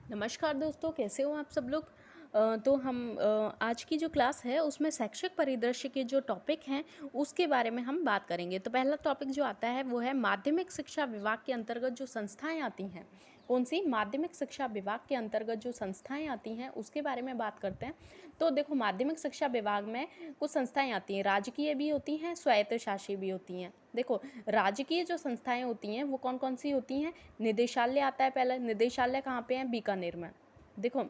नमस्कार दोस्तों, कैसे हो आप सब लोग। तो हम आज की जो क्लास है उसमें शैक्षिक परिदृश्य के जो टॉपिक हैं उसके बारे में हम बात करेंगे। तो पहला टॉपिक जो आता है वो है माध्यमिक शिक्षा विभाग के अंतर्गत जो संस्थाएं आती हैं। कौन सी? माध्यमिक शिक्षा विभाग के अंतर्गत जो संस्थाएं आती हैं उसके बारे में बात करते हैं। तो देखो, माध्यमिक शिक्षा विभाग में कुछ संस्थाएं आती हैं, राजकीय भी होती हैं, स्वायत्तशासी भी होती हैं। देखो, राजकीय जो संस्थाएं होती हैं वो कौन कौन सी होती हैं? निदेशालय आता है पहले। निदेशालय कहाँ पे है? बीकानेर में। देखो,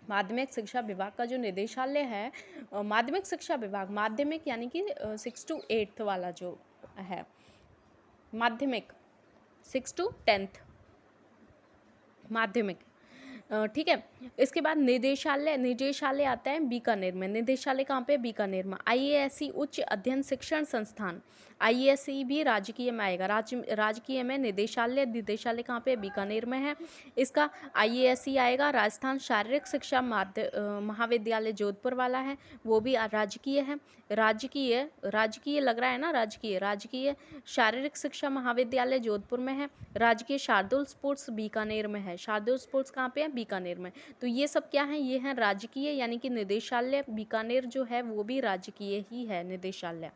माध्यमिक शिक्षा विभाग का जो निदेशालय है, माध्यमिक शिक्षा विभाग, माध्यमिक यानी कि 6 to 8 वाला जो है, माध्यमिक 6 to 10 माध्यमिक, ठीक है। इसके बाद निदेशालय, निदेशालय आता है बीकानेर में। निदेशालय कहाँ पे? बीकानेर में। आईएएससी उच्च अध्ययन शिक्षण संस्थान, आईएएससी भी राजकीय में आएगा। राजकीय में निदेशालय, निदेशालय कहाँ पे? बीकानेर में है। इसका आईएएससी आएगा। राजस्थान शारीरिक शिक्षा महाविद्यालय जोधपुर वाला है, वो भी राजकीय है। राजकीय, राजकीय लग रहा है ना, राजकीय, राजकीय शारीरिक शिक्षा महाविद्यालय जोधपुर में है। राजकीय शार्दुल स्पोर्ट्स बीकानेर में है। शार्दुल स्पोर्ट्स कहाँ पे है? बीकानेर में। तो ये सब क्या है? ये हैं राजकीय, यानी कि निदेशालय बीकानेर जो है वो भी राजकीय ही है निदेशालय।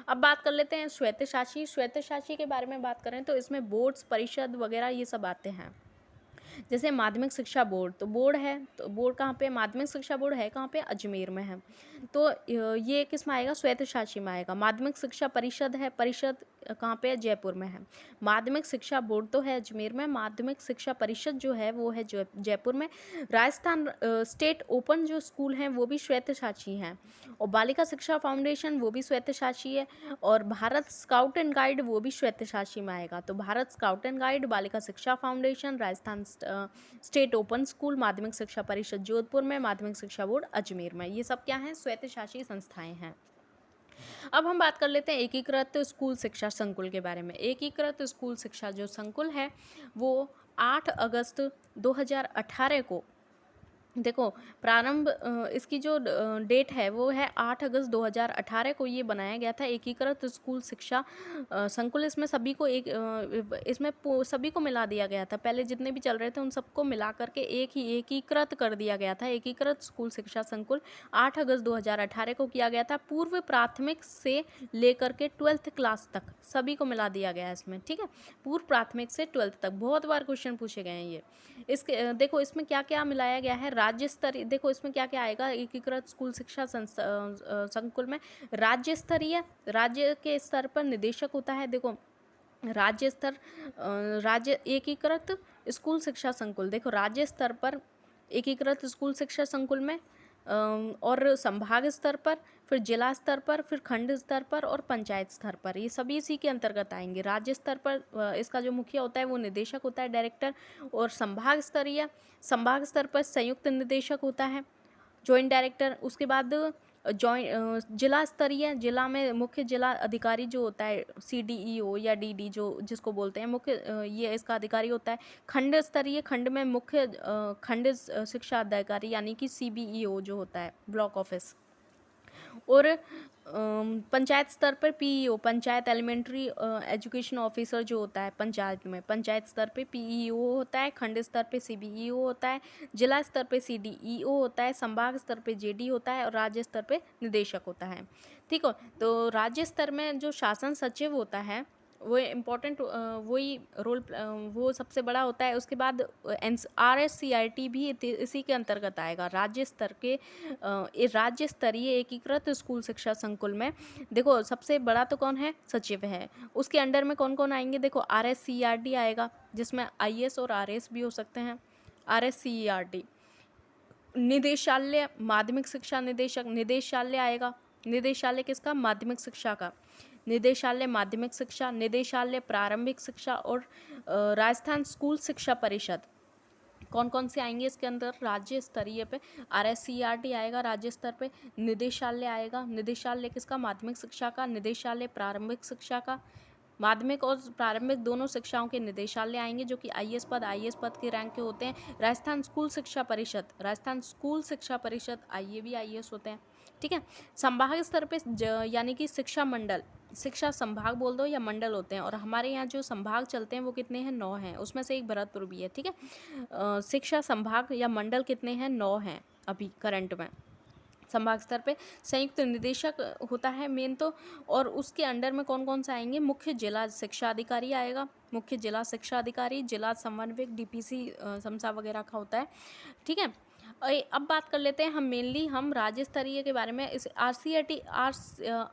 अब बात कर लेते हैं स्वायत्तशासी। स्वायत्तशासी के बारे में बात करें तो इसमें बोर्ड्स, परिषद वगैरह ये सब आते हैं। जैसे माध्यमिक शिक्षा बोर्ड, तो बोर्ड है, तो बोर्ड कहाँ पे? माध्यमिक शिक्षा बोर्ड है कहाँ पे? अजमेर में है। तो ये किस में आएगा? स्वायत्तशासी में आएगा। माध्यमिक शिक्षा परिषद है, परिषद कहाँ पे है? जयपुर में है। माध्यमिक शिक्षा बोर्ड तो है अजमेर में, माध्यमिक शिक्षा परिषद जो है वो है जयपुर में। राजस्थान स्टेट ओपन जो स्कूल हैं वो भी स्वायत्तशासी हैं। और बालिका शिक्षा फाउंडेशन वो भी स्वायत्तशासी है। और भारत स्काउट एंड गाइड वो भी स्वायत्तशासी में आएगा। तो भारत स्काउट एंड गाइड, बालिका शिक्षा foundation, Rajasthan state open school, माध्यमिक शिक्षा परिषद जोधपुर में, माध्यमिक शिक्षा बोर्ड अजमेर में, ये सब क्या हैं? स्वायत्तशासी संस्थाएं हैं। अब हम बात कर लेते हैं एकीकृत स्कूल शिक्षा संकुल के बारे में। एकीकृत स्कूल शिक्षा जो संकुल है वो 8 अगस्त 2018 को, देखो, प्रारंभ इसकी जो डेट है वो है 8 अगस्त 2018 को ये बनाया गया था। एकीकृत स्कूल शिक्षा संकुल, इसमें सभी को इसमें सभी को मिला दिया गया था। पहले जितने भी चल रहे थे उन सबको मिला करके एक ही एकीकृत कर दिया गया था। एकीकृत स्कूल शिक्षा संकुल 8 अगस्त 2018 को किया गया था। पूर्व प्राथमिक से लेकर के 12th क्लास तक सभी को मिला दिया गया है इसमें, ठीक है। पूर्व प्राथमिक से 12th तक बहुत बार क्वेश्चन पूछे गए हैं ये। इसके देखो, इसमें क्या क्या मिलाया गया है। राज्य स्तरीय, देखो इसमें क्या क्या आएगा एकीकृत स्कूल शिक्षा संकुल में। राज्य स्तरीय, राज्य के स्तर पर निदेशक होता है। देखो, राज्य स्तर, राज्य एकीकृत स्कूल शिक्षा संकुल, देखो राज्य स्तर पर एकीकृत स्कूल शिक्षा संकुल में, और संभाग स्तर पर, फिर जिला स्तर पर, फिर खंड स्तर पर और पंचायत स्तर पर, ये सभी इसी के अंतर्गत आएंगे। राज्य स्तर पर इसका जो मुखिया होता है वो निदेशक होता है, डायरेक्टर। और संभाग स्तर पर संयुक्त निदेशक होता है, जॉइंट डायरेक्टर। उसके बाद जिला स्तरीय, जिला में मुख्य जिला अधिकारी जो होता है, CDEO या DD जो जिसको बोलते हैं मुख्य, ये इसका अधिकारी होता है। खंड स्तरीय, खंड में मुख्य खंड शिक्षा अधिकारी यानी कि CBEO जो होता है, ब्लॉक ऑफिस। और पंचायत स्तर पर PEO, panchayat elementary education officer जो होता है पंचायत में, पंचायत स्तर पे PEO होता है। खंड स्तर पे CBEO होता है। जिला स्तर पे CDEO होता है। संभाग स्तर पे JD होता है और राज्य स्तर पे निदेशक होता है, ठीक है। तो राज्य स्तर में जो शासन सचिव होता है वो इम्पोर्टेंट, वही रोल, वो सबसे बड़ा होता है। उसके बाद RSCRT भी इसी के अंतर्गत आएगा। राज्य स्तर के राज्य स्तरीय एकीकृत स्कूल शिक्षा संकुल में देखो सबसे बड़ा तो कौन है? सचिव है। उसके अंडर में कौन कौन आएंगे? देखो, RSCERT आएगा जिसमें IS और RS भी हो सकते हैं। RSCERT, निदेशालय, माध्यमिक शिक्षा निदेशक, निदेशालय आएगा। निदेशालय किसका? माध्यमिक शिक्षा का। निदेशालय माध्यमिक शिक्षा, निदेशालय प्रारंभिक शिक्षा और राजस्थान स्कूल शिक्षा परिषद, कौन कौन से आएंगे इसके अंदर? राज्य स्तरीय पे RSCERT आएगा, राज्य स्तर पे। निदेशालय आएगा, निदेशालय किसका? माध्यमिक शिक्षा का। निदेशालय प्रारंभिक शिक्षा का, माध्यमिक और प्रारंभिक दोनों शिक्षाओं के निदेशालय आएंगे जो कि IS पद के रैंक के होते हैं। राजस्थान स्कूल शिक्षा परिषद, राजस्थान स्कूल शिक्षा परिषद, ये भी IS होते हैं, ठीक है। संभाग स्तर पे यानी कि शिक्षा मंडल, शिक्षा संभाग बोल दो या मंडल होते हैं, और हमारे यहाँ जो संभाग चलते हैं वो कितने हैं, 9 हैं, उसमें से एक भरतपुर भी है। ठीक है। शिक्षा संभाग या मंडल कितने हैं, 9 हैं अभी करंट में। संभाग स्तर पे संयुक्त निदेशक होता है मेन तो, और उसके अंडर में कौन कौन से आएंगे, मुख्य जिला शिक्षा अधिकारी आएगा, मुख्य जिला शिक्षा अधिकारी, जिला समन्वयक, डीपीसी समसा वगैरह का होता है। ठीक है। अब बात कर लेते हैं हम मेनली हम राज्य स्तरीय के बारे में, इस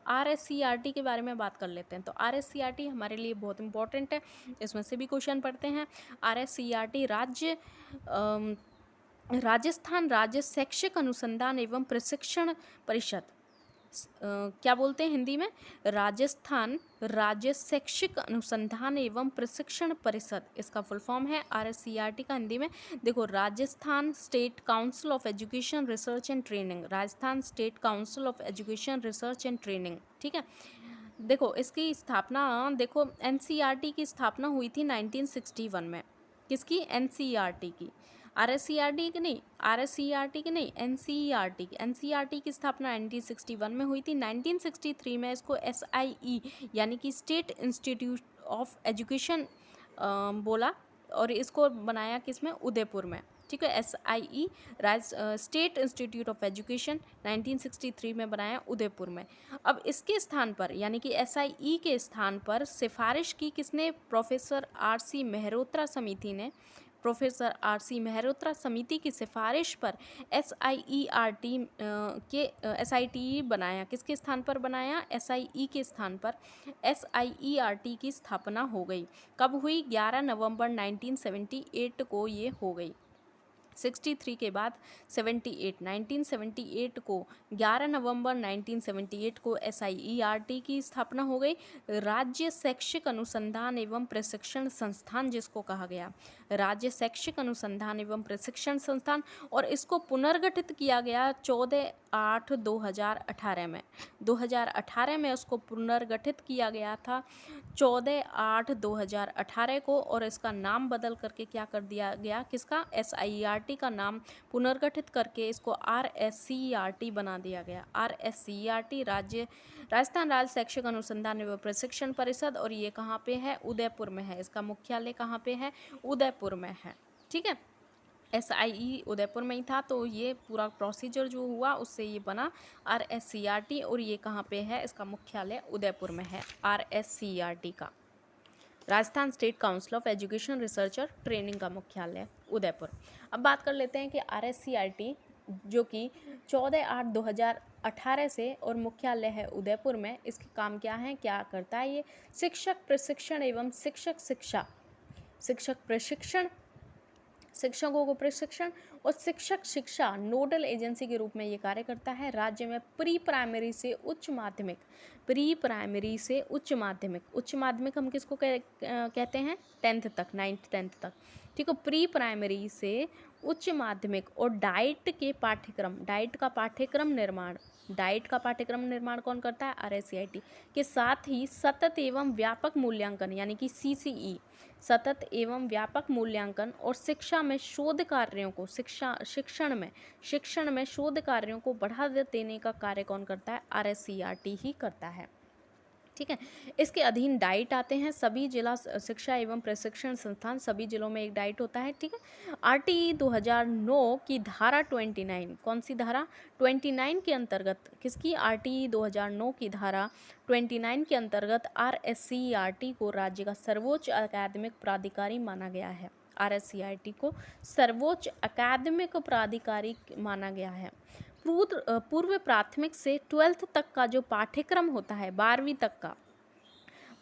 RSCRT के बारे में बात कर लेते हैं। तो RSCRT हमारे लिए बहुत इंपॉर्टेंट है, इसमें से भी क्वेश्चन पढ़ते हैं। RSCRT राजस्थान राज्य शैक्षिक अनुसंधान एवं प्रशिक्षण परिषद, क्या बोलते हैं हिंदी में, राजस्थान राज्य शैक्षिक अनुसंधान एवं प्रशिक्षण परिषद, इसका फुल फॉर्म है RSCRT का हिंदी में। देखो, Rajasthan state council of education research and training, Rajasthan state council of education research and training. ठीक है। देखो, इसकी स्थापना, देखो NCERT की स्थापना हुई थी 1961 में। किसकी, NCERT की, RSCRT की नहीं, RSCRT की नहीं, NCERT की स्थापना 1961 में हुई थी। 1963 में इसको SIE यानी कि स्टेट इंस्टीट्यूट ऑफ एजुकेशन बोला, और इसको बनाया किसमें, उदयपुर में। ठीक है। SIE state institute of education 1963 में बनाया उदयपुर में। अब इसके स्थान पर यानी कि SIE के स्थान पर सिफारिश की किसने, प्रोफेसर RC मेहरोत्रा समिति ने, प्रोफेसर RC मेहरोत्रा समिति की सिफारिश पर SITE बनाया, किसके स्थान पर बनाया, SIE के स्थान पर SIERT की स्थापना हो गई। कब हुई, 11 नवंबर 1978 को ये हो गई। 63 के बाद 1978 को 11 नवंबर 1978 को SIERT की स्थापना हो गई। राज्य शैक्षिक अनुसंधान एवं प्रशिक्षण संस्थान जिसको कहा गया, राज्य शैक्षिक अनुसंधान एवं प्रशिक्षण संस्थान, और इसको पुनर्गठित किया गया 14/8/2018 में। 2018 में उसको पुनर्गठित किया गया था 14/8/2018 को, और इसका नाम बदल करके क्या कर दिया गया, किसका, SIERT का नाम पुनर्गठित करके इसको RSCERT बना दिया गया। RSCERT राजस्थान राज्य शैक्षिक अनुसंधान एवं प्रशिक्षण परिषद, और ये कहाँ पे है, उदयपुर में है। इसका मुख्यालय कहाँ पे है, उदयपुर में है। ठीक है। SIE उदयपुर में ही था, तो ये पूरा प्रोसीजर जो हुआ उससे ये बना RSCERT, और ये कहाँ पे है, इसका मुख्यालय उदयपुर में है RSCERT का। Rajasthan state council of education research और ट्रेनिंग का मुख्यालय उदयपुर। अब बात कर लेते हैं कि RSCERT जो कि 14/8/2018 से और मुख्यालय है उदयपुर में, इसके काम क्या हैं, क्या करता है ये, शिक्षक प्रशिक्षण एवं शिक्षक प्रशिक्षण, शिक्षकों को प्रशिक्षण और शिक्षक शिक्षा नोडल एजेंसी के रूप में ये कार्य करता है। राज्य में प्री प्राइमरी से उच्च माध्यमिक, उच्च माध्यमिक हम किसको कहते हैं, 10th तक, 9th 10th तक। ठीक है। प्री प्राइमरी से उच्च माध्यमिक और डाइट का पाठ्यक्रम निर्माण कौन करता है, RSCERT के साथ ही सतत एवं व्यापक मूल्यांकन यानी कि CCE, सतत एवं व्यापक मूल्यांकन और शिक्षा में शोध कार्यों को, शिक्षण में शोध कार्यों को बढ़ावा देने का कार्य कौन करता है, RSCERT ही करता है। ठीक है। इसके अधीन डाइट आते हैं, सभी जिला शिक्षा एवं प्रशिक्षण संस्थान, सभी जिलों में एक डाइट होता है। ठीक है। RTE 2009 की धारा 29, कौन सी धारा, 29 के अंतर्गत, किसकी, RTE 2009 की धारा 29 के अंतर्गत RSCERT को राज्य का सर्वोच्च अकादमिक प्राधिकारी माना गया है। RSCERT को सर्वोच्च अकादमिक प्राधिकारी माना गया है। पूर्व प्राथमिक से 12th तक का जो पाठ्यक्रम होता है, 12वीं तक का,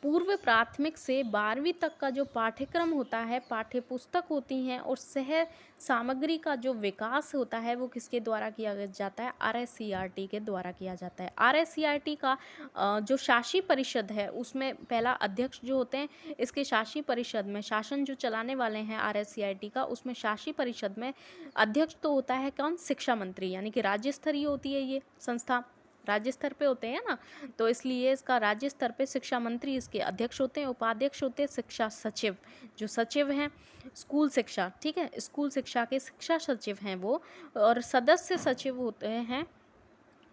पूर्व प्राथमिक से 12वीं तक का जो पाठ्यक्रम होता है, पाठ्य पुस्तक होती हैं, और सह सामग्री का जो विकास होता है वो किसके द्वारा किया जाता है, RSCERT के द्वारा किया जाता है। RSCERT का जो शासी परिषद है उसमें पहला अध्यक्ष जो होते हैं, इसके शासी परिषद में शासन जो चलाने वाले हैं RSCERT का, उसमें शासी परिषद में अध्यक्ष तो होता है कौन, शिक्षा मंत्री, यानी कि राज्य स्तरीय होती है ये संस्था, राज्य स्तर पे होते हैं ना, तो इसलिए इसका राज्य स्तर पे शिक्षा मंत्री इसके अध्यक्ष होते हैं, उपाध्यक्ष होते हैं शिक्षा सचिव, जो सचिव हैं स्कूल शिक्षा। ठीक है। स्कूल शिक्षा के शिक्षा सचिव हैं वो, और सदस्य सचिव होते हैं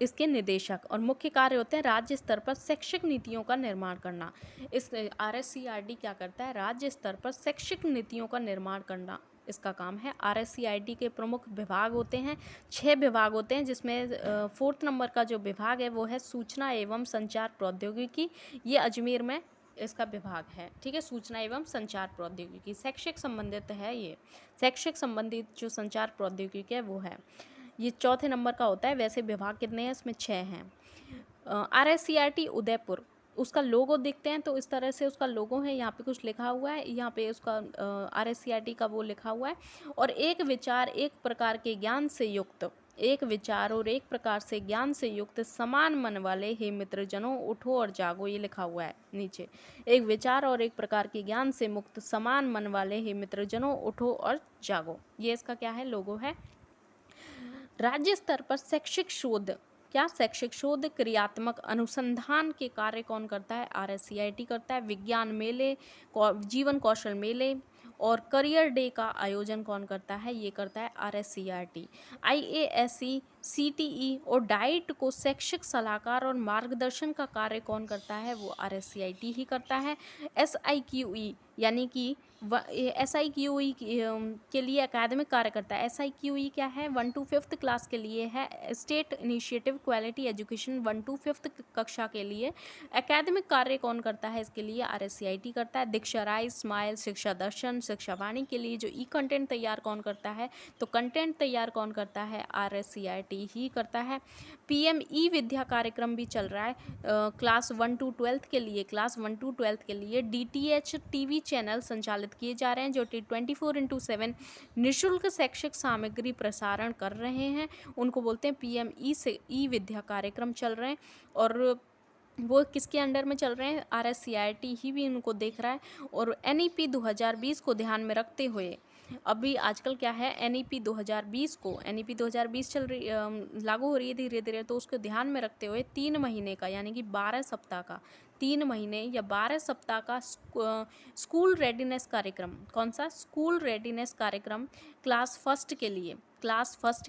इसके निदेशक, और मुख्य कार्य होते हैं राज्य स्तर पर शैक्षिक नीतियों का निर्माण करना। इस RSCRD क्या करता है, राज्य स्तर पर शैक्षिक नीतियों का निर्माण करना इसका काम है। RSCRD के प्रमुख विभाग होते हैं, 6 विभाग होते हैं, जिसमें 4th नंबर का जो विभाग है वो है सूचना एवं संचार प्रौद्योगिकी। ये अजमेर में इसका विभाग है, ठीक है, सूचना एवं संचार प्रौद्योगिकी। शैक्षिक संबंधित है ये, शैक्षिक संबंधित जो संचार प्रौद्योगिकी है वो है। ये 4थे नंबर का होता है। वैसे विभाग कितने हैं, इसमें 6 हैं। RSCRT उदयपुर, उसका लोगो देखते हैं तो इस तरह से उसका लोगो है, यहाँ पे कुछ लिखा हुआ है, यहाँ पे उसका RSCRT का वो लिखा हुआ है। और एक विचार एक प्रकार के ज्ञान से युक्त, एक विचार और एक प्रकार से ज्ञान से युक्त समान मन वाले हे मित्रजनों उठो और जागो, ये लिखा हुआ है नीचे। एक विचार और एक प्रकार के ज्ञान से मुक्त समान मन वाले हे मित्रजनों उठो और जागो, ये इसका क्या है, लोगो है। राज्य स्तर पर शैक्षिक शोध, क्या शैक्षिक शोध क्रियात्मक अनुसंधान के कार्य कौन करता है, RSCIT करता है। विज्ञान मेले, जीवन कौशल मेले और करियर डे का आयोजन कौन करता है, ये करता है RSCRT। IASC, CTE और डाइट को शैक्षिक सलाहकार और मार्गदर्शन का कार्य कौन करता है, वो RSCIT ही करता है। SIQE यानी कि SIQE के लिए अकादमिक कार्य करता है। SIQE क्या है, 1 to 5th क्लास के लिए है, state initiative quality education 1 to 5th कक्षा के लिए। अकादमिक कार्य कौन करता है, इसके लिए RSCIT करता है। दीक्षा राय, स्माइल, शिक्षा दर्शन, शिक्षा वाणी के लिए जो कंटेंट तैयार कौन करता है, तो कंटेंट तैयार कौन करता है, RSCIT ही करता है। PM विद्या कार्यक्रम भी चल रहा है क्लास 1 to 12th के लिए, क्लास 1 to 12th के लिए DTH टीवी चैनल संचालित किए जा रहे हैं, जो 24/7 निःशुल्क शैक्षिक सामग्री प्रसारण कर रहे हैं, उनको बोलते हैं PM विद्या कार्यक्रम चल रहे हैं। और वो किसके अंडर में चल रहे हैं, RSCRT ही भी उनको देख रहा है। और NEP 2020 को ध्यान में रखते हुए, अभी आजकल क्या है, NEP 2020 चल रही, लागू हो रही है धीरे धीरे, तो उसको ध्यान में रखते हुए 3 महीने का यानी कि 12 सप्ताह का, 3 महीने या 12 सप्ताह का स्कूल रेडीनेस कार्यक्रम, कौन सा, स्कूल रेडीनेस कार्यक्रम क्लास फर्स्ट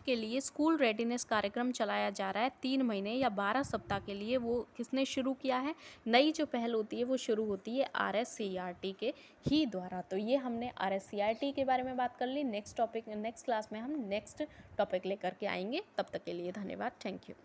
के लिए स्कूल रेडीनेस कार्यक्रम चलाया जा रहा है 3 महीने या 12 सप्ताह के लिए। वो किसने शुरू किया है, नई जो पहल होती है वो शुरू होती है RSCRT के ही द्वारा। तो ये हमने RSCRT के बारे में बात कर ली। नेक्स्ट क्लास में हम नेक्स्ट टॉपिक लेकर के आएंगे। तब तक के लिए धन्यवाद, थैंक यू।